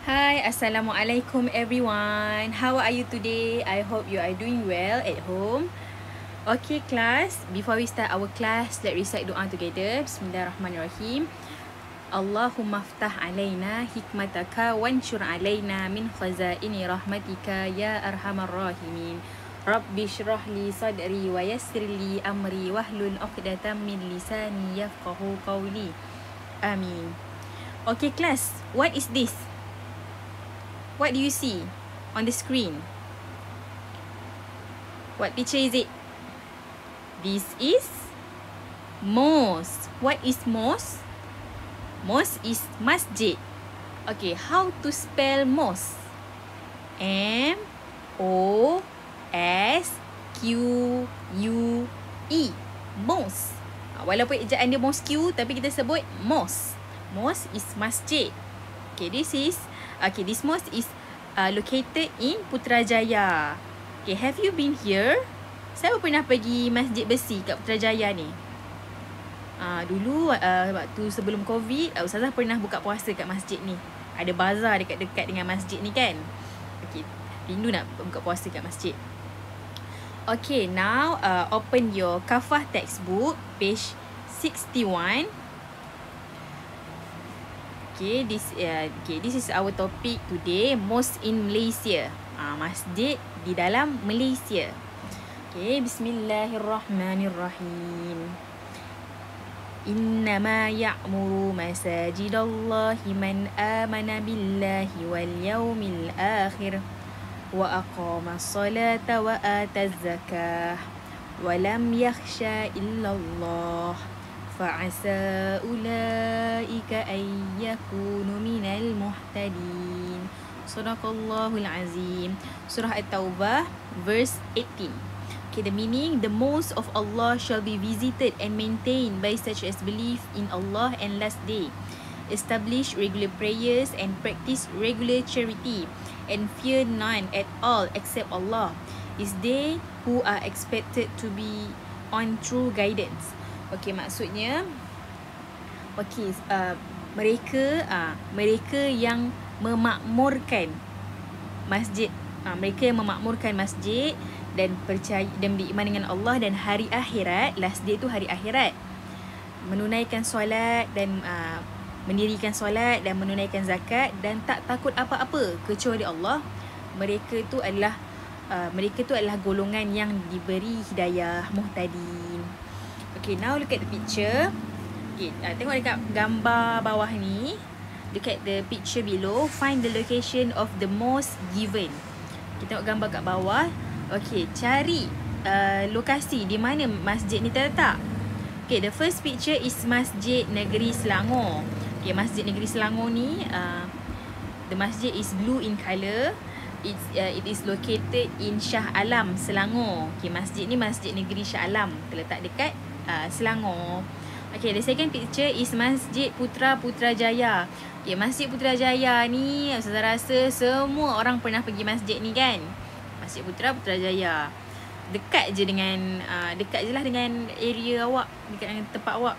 Hi, Assalamualaikum everyone. How are you today? I hope you are doing well at home. Okay class, before we start our class, let's recite doa together. Bismillahirrahmanirrahim. Allahumma ftah alaina hikmataka wanshur alaina min khazaini rahmatika ya arhamar rahimin. Rabbi shrah li sadri wa yassir li amri wahlul 'uqdatam min lisani yafqahu qawli. Amin. Okay class, what is this? What do you see on the screen? What picture is it? This is mosque. What is mosque? Mosque is masjid. Okay, how to spell mosque? M-O-S-Q-U-E. Mosque. Walaupun ejaan dia mosque tapi kita sebut mosque. Mosque is masjid. Okay, this mosque is located in Putrajaya. Okay, have you been here? Siapa pernah pergi Masjid Besi kat Putrajaya ni? Dulu waktu sebelum COVID, Ustazah pernah buka puasa kat masjid ni. Ada bazar dekat-dekat dengan masjid ni kan? Okay, rindu nak buka puasa kat masjid. Okay, now open your Kafah textbook, page 61. Okay, this is our topic today, mosque in Malaysia. Masjid di dalam Malaysia. Okay, bismillahirrahmanirrahim. Innama ya'muru masajidallahi man amana billahi wal yawmil akhir wa aqama as-salata wa ata az-zakah wa lam yakhsha illallah fa'asa ulaika ay yakunu minal muhtadin. Sadaqallahul azim. Surah At-Taubah verse 18. Okay, the meaning, the mosque of Allah shall be visited and maintained by such as believe in Allah and last day, establish regular prayers and practice regular charity, and fear none at all except Allah, is they who are expected to be on true guidance. Okay, maksudnya mereka yang memakmurkan masjid, mereka yang memakmurkan masjid dan percaya dan beriman dengan Allah dan hari akhirat. Last day tu hari akhirat. Menunaikan solat dan mendirikan solat dan menunaikan zakat dan tak takut apa-apa kecuali Allah. Mereka tu adalah golongan yang diberi hidayah, muhtadin. Okay, now look at the picture. Okay, tengok dekat gambar bawah ni. Look at the picture below. Find the location of the mosque given. Kita tengok gambar kat bawah. Okay, cari lokasi di mana masjid ni terletak. Okay, the first picture is Masjid Negeri Selangor. Okay, Masjid Negeri Selangor ni, the masjid is blue in colour. It is located in Shah Alam, Selangor. Okay, masjid ni Masjid Negeri Shah Alam, terletak dekat Selangor. Okay, the second picture is Masjid Putrajaya. Okay, Masjid Putrajaya ni Ustazah rasa semua orang pernah pergi masjid ni kan? Masjid Putrajaya. Dekat je lah dengan area awak, dekat dengan tempat awak.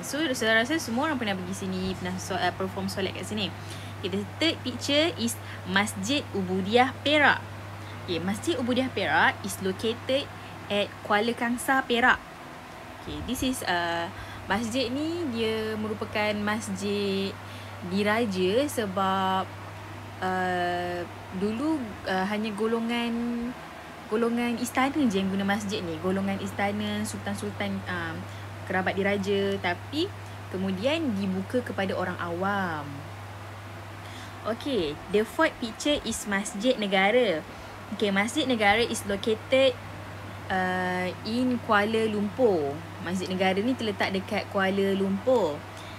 So Ustazah rasa semua orang pernah pergi sini, pernah perform solat kat sini. Okay, the third picture is Masjid Ubudiah Perak. Okay, Masjid Ubudiah Perak is located at Kuala Kangsar, Perak. Okay, this is masjid ni dia merupakan masjid diraja sebab dulu hanya golongan istana je yang guna masjid ni. Golongan istana, sultan-sultan, kerabat diraja, tapi kemudian dibuka kepada orang awam. Okay, the fourth picture is Masjid Negara. Okay, Masjid Negara is located in Kuala Lumpur. Masjid Negara ni terletak dekat Kuala Lumpur.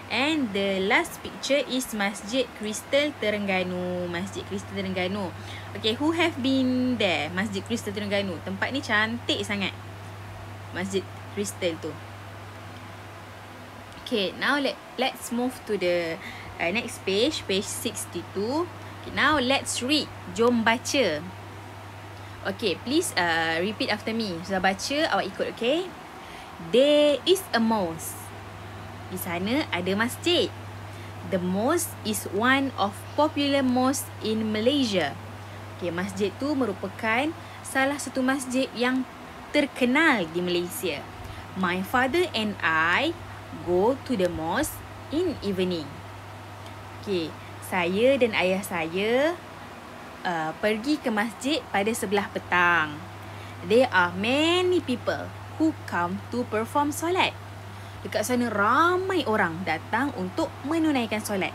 And the last picture is Masjid Kristal Terengganu. Masjid Kristal Terengganu. Okay, who have been there? Masjid Kristal Terengganu. Tempat ni cantik sangat, Masjid Kristal tu. Okay, now let's move to the next page, page 62. Okay, now let's read. Jom baca. Okay, please repeat after me. Sudah baca, awak ikut, okay? There is a mosque. Di sana ada masjid. The mosque is one of popular mosques in Malaysia. Okay, masjid tu merupakan salah satu masjid yang terkenal di Malaysia. My father and I go to the mosque in evening. Okay, saya dan ayah saya pergi ke masjid pada sebelah petang. There are many people who come to perform solat. Dekat sana ramai orang datang untuk menunaikan solat.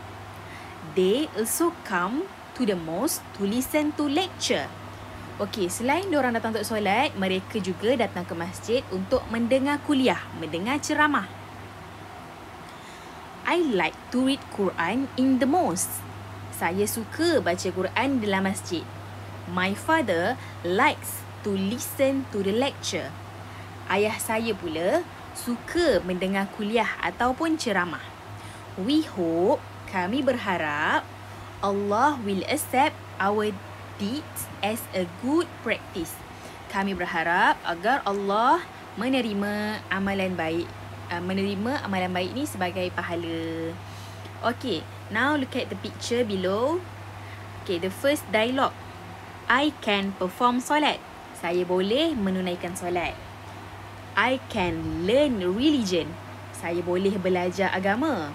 They also come to the mosque to listen to lecture. Okey, selain diorang datang untuk solat, mereka juga datang ke masjid untuk mendengar kuliah, mendengar ceramah. I like to read Quran in the mosque. Saya suka baca Quran dalam masjid. My father likes to listen to the lecture. Ayah saya pula suka mendengar kuliah ataupun ceramah. We hope, kami berharap, Allah will accept our deeds as a good practice. Kami berharap agar Allah menerima amalan baik ni sebagai pahala. Okay, now look at the picture below. Okay, the first dialogue. I can perform solat. Saya boleh menunaikan solat. I can learn religion. Saya boleh belajar agama.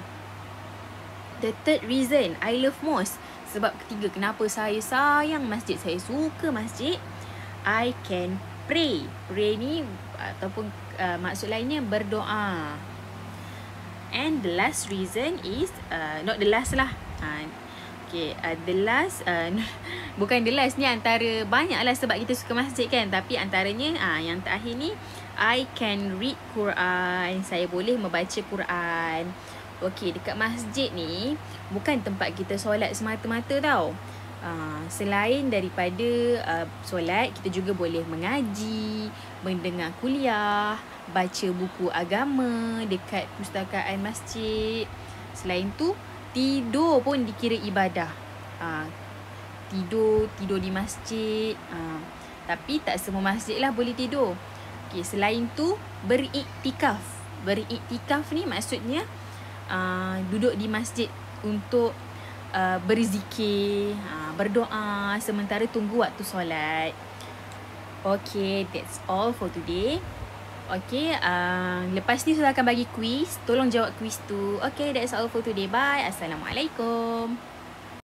The third reason I love mosque. Sebab ketiga, kenapa saya sayang masjid, saya suka masjid. I can pray. Pray ni ataupun maksud lainnya berdoa. And the last reason is not the last lah. Okay, the last bukan the last ni, antara banyak lah sebab kita suka masjid kan. Tapi antaranya yang terakhir ni, I can read Quran. Saya boleh membaca Quran. Okay, dekat masjid ni bukan tempat kita solat semata-mata tau. Selain daripada solat, kita juga boleh mengaji, mendengar kuliah, baca buku agama dekat pustakaan masjid. Selain tu, tidur pun dikira ibadah. Tidur di masjid. Tapi tak semua masjid lah boleh tidur. Okay, selain tu, beriktikaf. Beriktikaf ni maksudnya duduk di masjid untuk berzikir, berdoa sementara tunggu waktu solat. Okay, that's all for today. Okay, lepas ni saya akan bagi quiz. Tolong jawab quiz tu. Okay, that's all for today. Bye. Assalamualaikum.